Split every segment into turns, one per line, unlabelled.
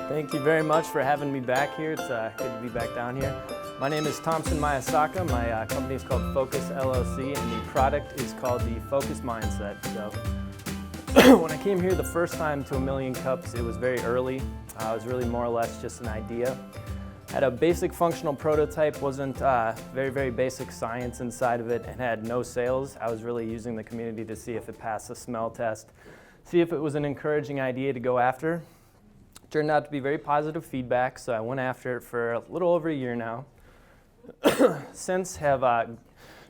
Thank you very much for having me back here. It's good to be back down here. My name is Thompson Mayasaka. My company is called Phocus LLC, and the product is called the Phocus Mindset. So when I came here the first time to A Million Cups, it was very early. It was really more or less just an idea. Had a basic functional prototype, wasn't very basic science inside of it, and had no sales. I was really using the community to see if it passed the smell test, see if it was an encouraging idea to go after. Turned out to be very positive feedback, so I went after it for a little over a year now. Since have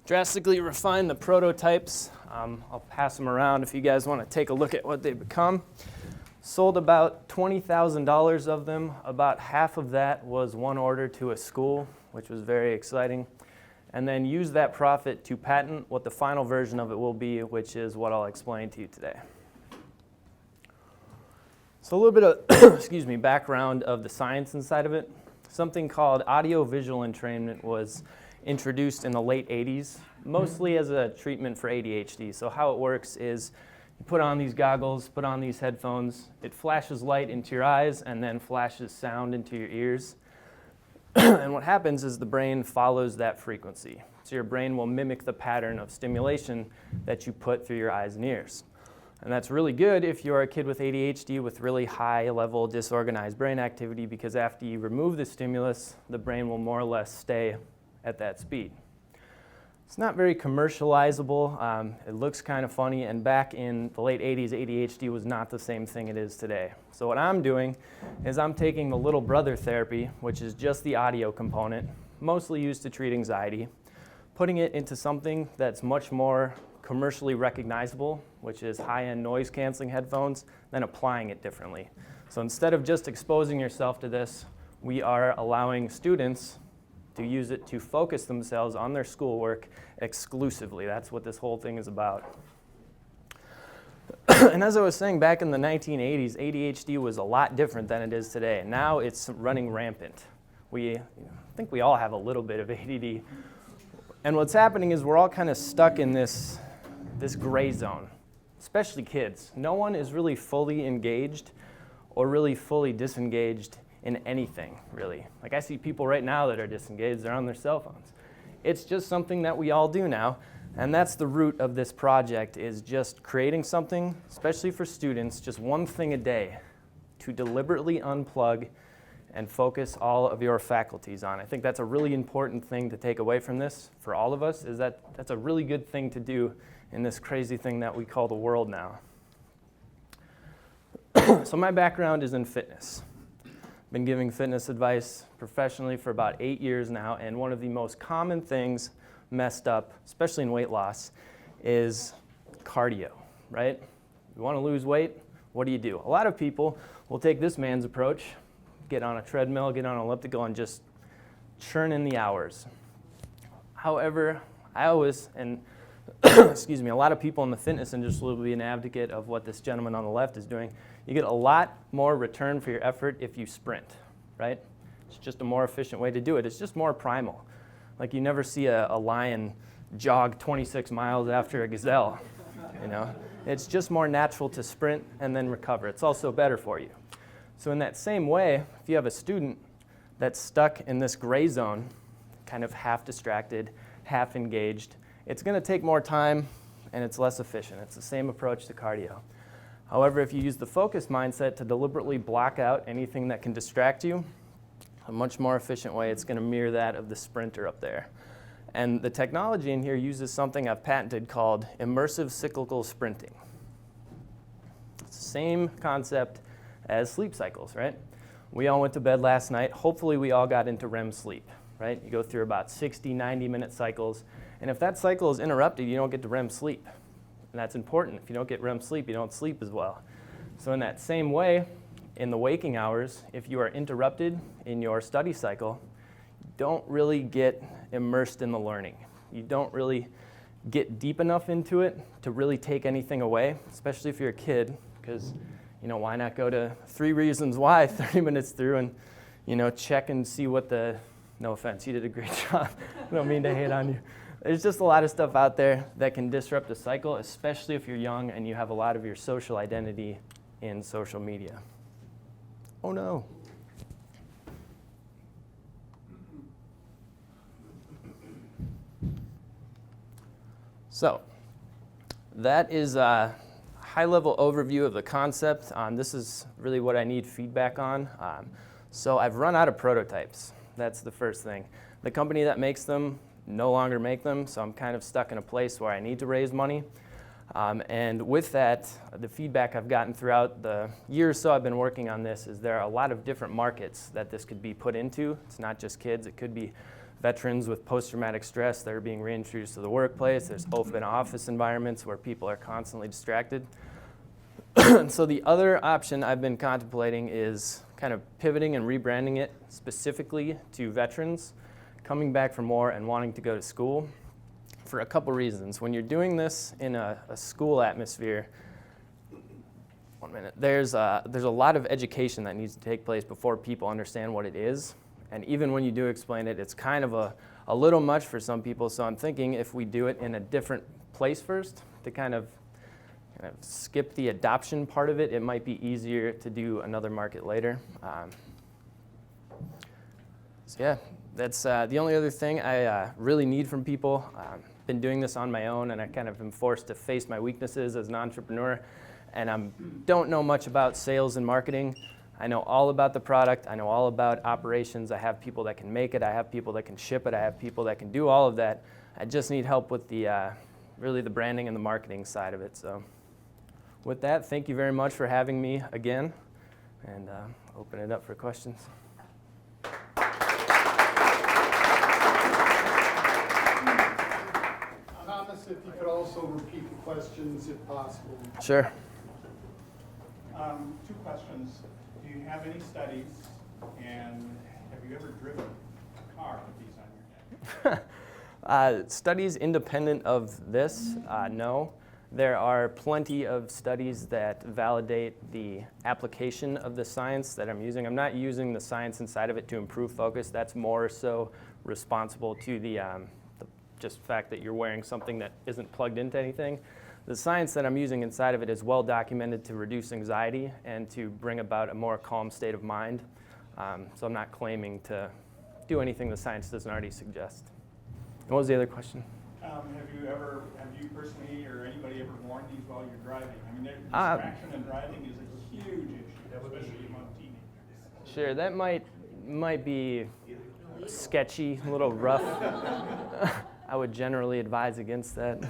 drastically refined the prototypes. I'll pass them around if you guys want to take a look at what they've become. Sold about $20,000 of them. About half of that was one order to a school, which was very exciting. And then used that profit to patent what the final version of it will be, which is what I'll explain to you today. So a little bit of background of the science inside of it. Something called audio-visual entrainment was introduced in the late 80s, mostly as a treatment for ADHD. So how it works is you put on these goggles, put on these headphones, it flashes light into your eyes and then flashes sound into your ears. And what happens is the brain follows that frequency. So your brain will mimic the pattern of stimulation that you put through your eyes and ears. And that's really good if you're a kid with ADHD with really high-level disorganized brain activity, because after you remove the stimulus, the brain will more or less stay at that speed. It's not very commercializable. It looks kind of funny, and back in the late 80s, ADHD was not the same thing it is today. So what I'm doing is I'm taking the little brother therapy, which is just the audio component, mostly used to treat anxiety, putting it into something that's much more commercially recognizable, which is high-end noise-canceling headphones, then applying it differently. So instead of just exposing yourself to this, we are allowing students to use it to focus themselves on their schoolwork exclusively. That's what this whole thing is about. And as I was saying, back in the 1980s, ADHD was a lot different than it is today. Now it's running rampant. I think we all have a little bit of ADD. And what's happening is we're all kind of stuck in this gray zone, especially kids. No one is really fully engaged or really fully disengaged in anything, really. Like I see people right now that are disengaged, they're on their cell phones. It's just something that we all do now, and that's the root of this project, is just creating something, especially for students, just one thing a day to deliberately unplug and focus all of your faculties on. I think that's a really important thing to take away from this for all of us, is that that's a really good thing to do in this crazy thing that we call the world now. So my background is in fitness. Been giving fitness advice professionally for about 8 years now, and one of the most common things messed up, especially in weight loss, is cardio, right? You want to lose weight, what do? A lot of people will take this man's approach, get on a treadmill, get on an elliptical, and just churn in the hours. However, I always, and a lot of people in the fitness industry will be an advocate of what this gentleman on the left is doing. You get a lot more return for your effort if you sprint, right? It's just a more efficient way to do it. It's just more primal. Like you never see a lion jog 26 miles after a gazelle, you know? It's just more natural to sprint and then recover. It's also better for you. So in that same way, if you have a student that's stuck in this gray zone, kind of half distracted, half engaged, it's going to take more time and it's less efficient. It's the same approach to cardio. However, if you use the focus mindset to deliberately block out anything that can distract you, a much more efficient way, it's going to mirror that of the sprinter up there. And the technology in here uses something I've patented called immersive cyclical sprinting. It's the same concept as sleep cycles, right? We all went to bed last night. Hopefully we all got into REM sleep, right? You go through about 60, 90-minute cycles. And if that cycle is interrupted, you don't get to REM sleep. And that's important. If you don't get REM sleep, you don't sleep as well. So in that same way, in the waking hours, if you are interrupted in your study cycle, you don't really get immersed in the learning. You don't really get deep enough into it to really take anything away, especially if you're a kid, because why not go to 3 Reasons Why 30 minutes through and check and see what no offense, you did a great job. I don't mean to hate on you. There's just a lot of stuff out there that can disrupt the cycle, especially if you're young and you have a lot of your social identity in social media. Oh no. So that is a high-level overview of the concept. This is really what I need feedback on. So I've run out of prototypes. That's the first thing. The company that makes them no longer make them, so I'm kind of stuck in a place where I need to raise money. And with that, the feedback I've gotten throughout the year or so I've been working on this is there are a lot of different markets that this could be put into. It's not just kids. It could be veterans with post-traumatic stress that are being reintroduced to the workplace. There's open office environments where people are constantly distracted. So the other option I've been contemplating is kind of pivoting and rebranding it specifically to veterans coming back from war and wanting to go to school for a couple reasons. When you're doing this in a school atmosphere, there's a lot of education that needs to take place before people understand what it is. And even when you do explain it, it's kind of a little much for some people. So I'm thinking if we do it in a different place first to kind of skip the adoption part of it, it might be easier to do another market later. So yeah, that's the only other thing I really need from people. Been doing this on my own, and I kind of am forced to face my weaknesses as an entrepreneur, and I don't know much about sales and marketing. I know all about the product. I know all about operations. I have people that can make it. I have people that can ship it. I have people that can do all of that. I just need help with the really the branding and the marketing side of it. So with that, thank you very much for having me again, and open it up for questions.
If you could also repeat the questions if possible.
Sure.
Two questions. Do you have any studies, and have you ever driven a car with these on your neck?
Studies independent of this, no. There are plenty of studies that validate the application of the science that I'm using. I'm not using the science inside of it to improve focus. That's more so responsible to the just fact that you're wearing something that isn't plugged into anything. The science that I'm using inside of it is well documented to reduce anxiety and to bring about a more calm state of mind. So I'm not claiming to do anything the science doesn't already suggest. And what was the other question?
Have you personally or anybody ever worn these while you're driving? I mean, distraction in driving is a huge issue, especially among teenagers.
Sure, that might be sketchy, a little rough. I would generally advise against that.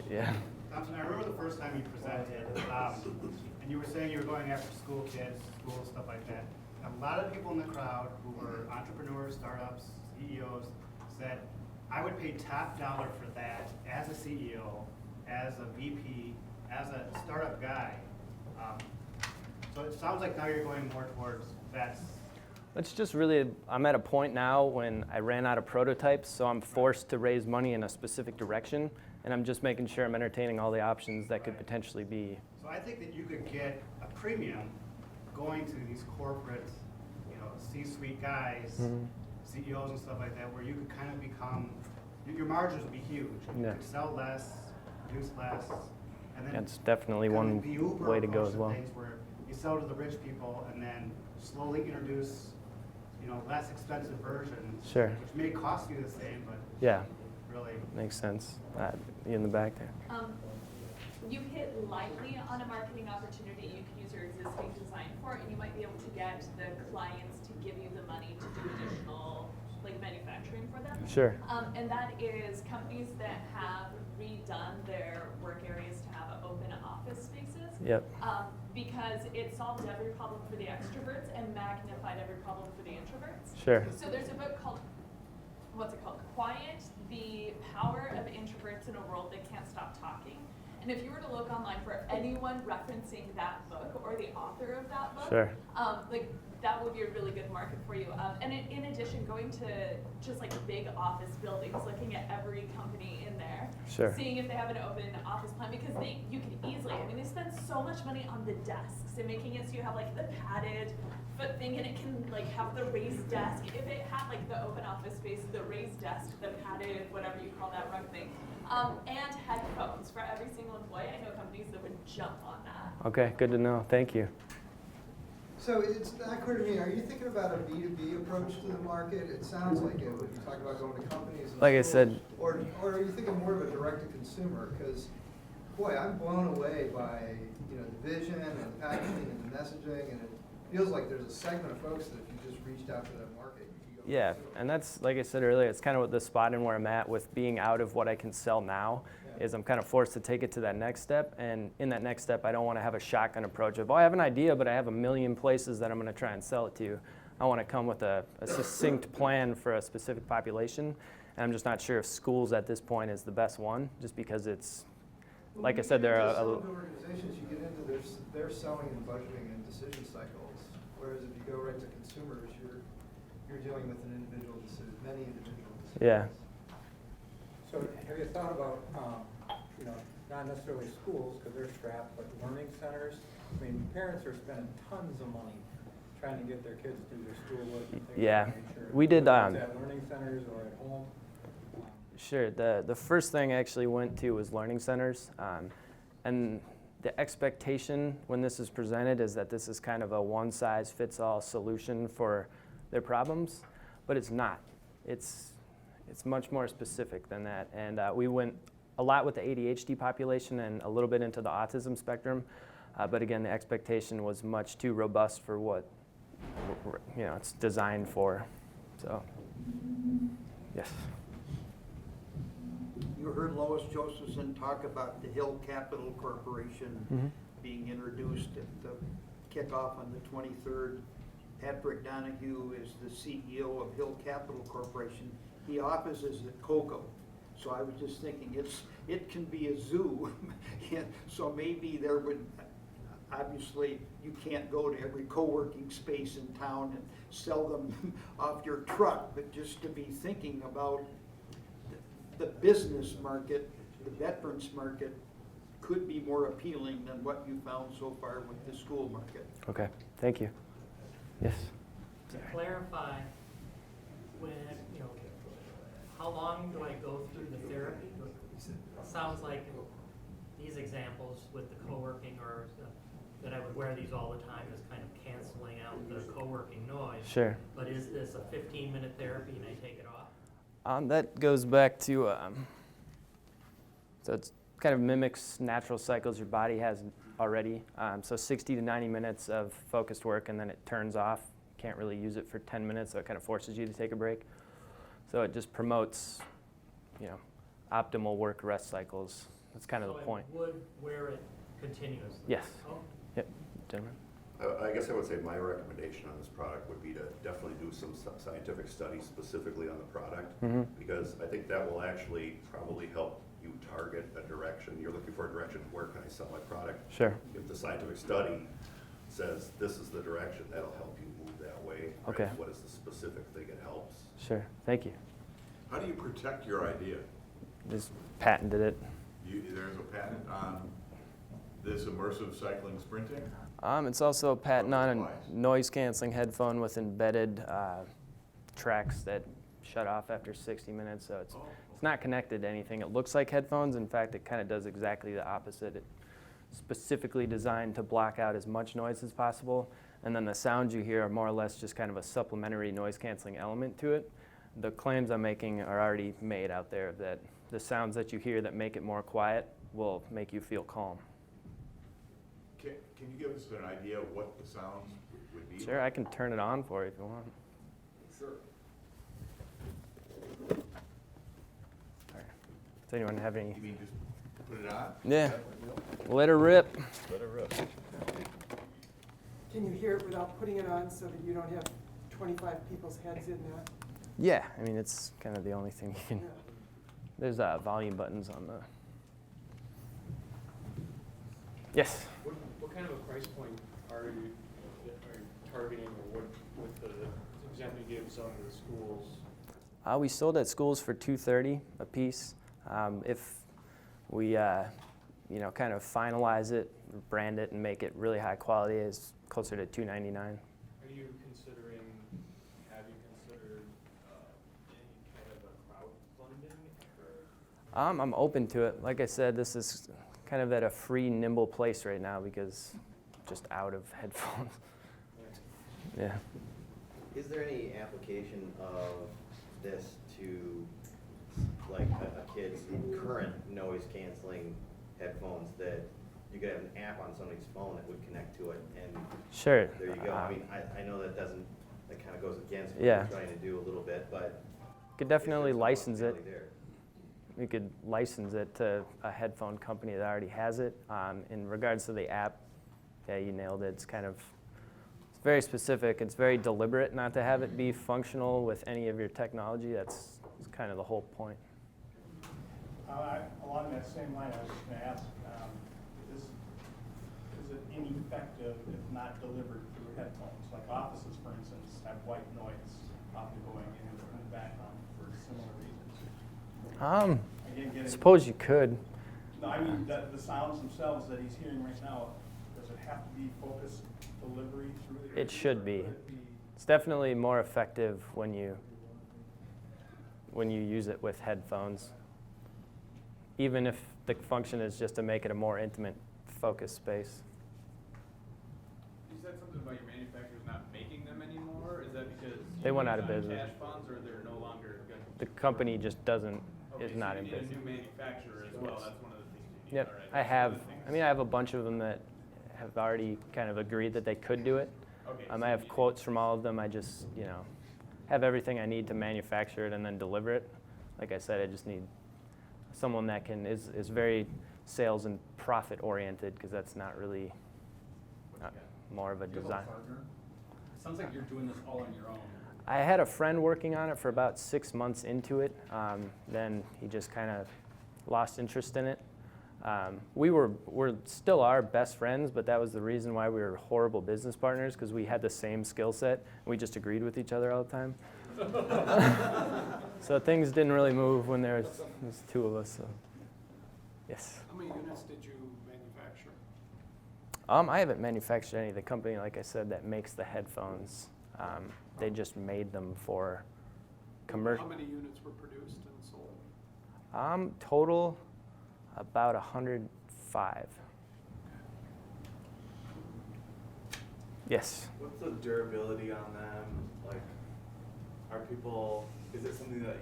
Yeah.
Thompson, I remember the first time you presented, and you were saying you were going after school kids, school, stuff like that. A lot of people in the crowd who were entrepreneurs, startups, CEOs, said, I would pay top dollar for that as a CEO, as a VP, as a startup guy. So it sounds like now you're going more towards that's.
It's just really, I'm at a point now when I ran out of prototypes, so I'm forced to raise money in a specific direction, and I'm just making sure I'm entertaining all the options that could potentially be.
So I think that you could get a premium going to these corporate, C-suite guys, CEOs and stuff like that, where you could kind of become, your margins would be huge. You could sell less, produce less, and then
that's definitely one way to go as well.
Things where you sell to the rich people and then slowly introduce less expensive versions,
sure,
which may cost you the same, but
yeah,
really
makes sense. In the back there.
You hit lightly on a marketing opportunity you can use your existing design for, and you might be able to get the clients to give you the money to do additional manufacturing for them.
Sure.
And that is companies that have redone their work areas to have open office spaces.
Yep.
Because it solved every problem for the extroverts and magnified every problem for the introverts.
Sure.
So there's a book called, what's it called? Quiet, the Power of Introverts in a World That Can't Stop Talking. And if you were to look online for anyone referencing that book or the author of that book,
sure,
that would be a really good market for you. And in addition, going to just big office buildings, looking at every company in there,
sure,
seeing if they have an open office plan, because you can easily, they spend so much money on the desks and making it so you have the padded foot thing, and it can have the raised desk. If it had the open office space, the raised desk, the padded, whatever you call that rug thing, and headphones for every single employee, I know companies that would jump on that.
Okay, good to know. Thank you.
So it's not clear to me, are you thinking about a B2B approach to the market? It sounds like it when you talk about going to companies and
Like I
schools.
said-
Or are you thinking more of a direct-to-consumer? Because, boy, I'm blown away by, the vision and the packaging and the messaging, and it feels like there's a segment of folks that if you just reached out to that market, you could go.
Yeah,
pursue it.
and that's, like I said earlier, it's kind of what the spot and where I'm at with being out of what I can sell now,
Yeah.
is I'm kind of forced to take it to that next step, and in that next step, I don't want to have a shotgun approach of, I have an idea, but I have a million places that I'm going to try and sell it to. I want to come with a succinct plan for a specific population, and I'm just not sure if schools at this point is the best one, just because it's,
Well,
like I
when
said,
you get
there
into
are
some
a,
of the organizations you get into, they're selling and budgeting and decision cycles, whereas if you go right to consumers, you're dealing with an individual decision, many individual decisions.
Yeah.
So have you thought about, not necessarily schools, because they're strapped, but learning centers? I mean, parents are spending tons of money trying to get their kids to do their schoolwork and things
Yeah.
of that nature.
We did,
Whether it's at learning centers or at home.
Sure. The first thing I actually went to was learning centers, and the expectation when this is presented is that this is kind of a one-size-fits-all solution for their problems, but it's not. It's much more specific than that, and we went a lot with the ADHD population and a little bit into the autism spectrum, but again, the expectation was much too robust for what it's designed for. So, yes.
You heard Lois Josephson talk about the Hill Capital Corporation being introduced at the kickoff on the 23rd. Patrick Donahue is the CEO of Hill Capital Corporation. He offices at COGO. So I was just thinking, it can be a zoo. So maybe there would, obviously, you can't go to every co-working space in town and sell them off your truck, but just to be thinking about the business market, the veterans market, could be more appealing than what you found so far with the school market.
Okay. Thank you. Yes.
To clarify, when, how long do I go through the therapy? It sounds like these examples with the co-working or that I would wear these all the time is kind of canceling out the co-working noise.
Sure.
But is this a 15-minute therapy and I take it off?
That goes back to, so it kind of mimics natural cycles your body has already. So 60 to 90 minutes of focused work, and then it turns off. Can't really use it for 10 minutes, so it kind of forces you to take a break. So it just promotes, optimal work-rest cycles. That's kind of the point.
So I would wear it continuously?
Yes.
Oh,
Yep, gentlemen.
I guess I would say my recommendation on this product would be to definitely do some scientific studies specifically on the product, because I think that will actually probably help you target a direction. You're looking for a direction, where can I sell my product?
Sure.
If the scientific study says this is the direction, that'll help you move that way. right?
Okay.
What is the specific thing it helps?
Sure. Thank you.
How do you protect your idea?
Just patented it.
There's a patent on this immersive cycling sprinting?
It's also a patent on a
Device.
noise-canceling headphone with embedded tracks that shut off after 60 minutes. So it's not connected to anything. It looks like headphones. In fact, it kind of does exactly the opposite. It's specifically designed to block out as much noise as possible. And then the sounds you hear are more or less just kind of a supplementary noise-canceling element to it. The claims I'm making are already made out there that the sounds that you hear that make it more quiet will make you feel calm.
Can you give us an idea of what the sounds would be?
Sure, I can turn it on for you if you want.
Sure.
Sorry. Does anyone have any?
You mean just put it on?
Yeah. Let her rip.
Let it rip.
Can you hear it without putting it on so that you don't have 25 people's heads in that?
Yeah, I mean, it's kind of the only thing you can.
Yeah.
There's volume buttons on the. Yes.
What kind of a price point are you targeting, or what the example you gave some of the schools?
We sold at schools for $230 a piece. If we, kind of finalize it, brand it, and make it really high quality, it's closer to $299.
Are you considering? Have you considered any kind of a crowdfunding effort?
I'm open to it. Like I said, this is kind of at a free, nimble place right now because just out of headphones. Yeah.
Is there any application of this to, like, a kid's current noise canceling headphones that you could have an app on somebody's phone that would connect to it, and
Sure.
there you go. I mean, I know that kind of goes against what
Yeah.
you're trying to do a little bit, but.
Could definitely
if there's
license it.
functionality there.
We could license it to a headphone company that already has it. In regards to the app, yeah, you nailed it. It's very specific. It's very deliberate not to have it be functional with any of your technology. That's kind of the whole point.
Along that same line, I was just gonna ask, is it ineffective if not delivered through headphones? Like offices, for instance, have white noise often going in the background for similar reasons. Again,
Suppose you could.
No, I mean, the sounds themselves that he's hearing right now, does it have to be focused delivery through the?
It should be.
Or could it be?
It's definitely more effective when you use it with headphones. Even if the function is just to make it a more intimate focus space.
You said something about your manufacturers not making them anymore. Is that because
They went out of business.
cash funds, or they're no longer going to?
The company just doesn't,
Okay,
is
so
not
you
in
need a
business.
new manufacturer as well.
Yes.
That's one of the things you need.
Yep,
All right.
I have a bunch of them that have already kind of agreed that they could do it.
Okay,
I have quotes from all of them. I just, have everything I need to manufacture it and then deliver it. Like I said, I just need someone that is very sales and profit oriented, because that's not really more of a design.
Sounds like you're doing this all on your own.
I had a friend working on it for about 6 months into it. Then he just kind of lost interest in it. We're still our best friends, but that was the reason why we were horrible business partners, because we had the same skill set and we just agreed with each other all the time. So things didn't really move when there was two of us. So. Yes.
How many units did you manufacture?
I haven't manufactured any. The company, like I said, that makes the headphones, they just made them for commercial.
How many units were produced and sold?
Total, about 105. Yes.
What's the durability on them? Like, is it something that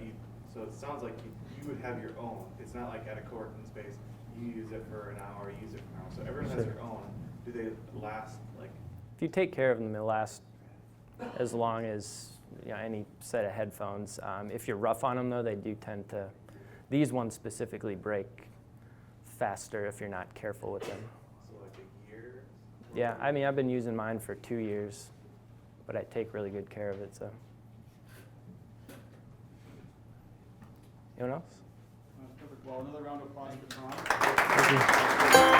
so it sounds like you would have your own. It's not like at a co-working space, you use it for an hour, you use it for an hour. So everyone has their own. Do they last, like?
If you take care of them, they'll last as long as any set of headphones. If you're rough on them, though, they do tend to. These ones specifically break faster if you're not careful with them.
So like a year?
Yeah, I've been using mine for 2 years, but I take really good care of it. So. Anyone else?
Perfect. Well, another round of applause for Tom.
Thank you.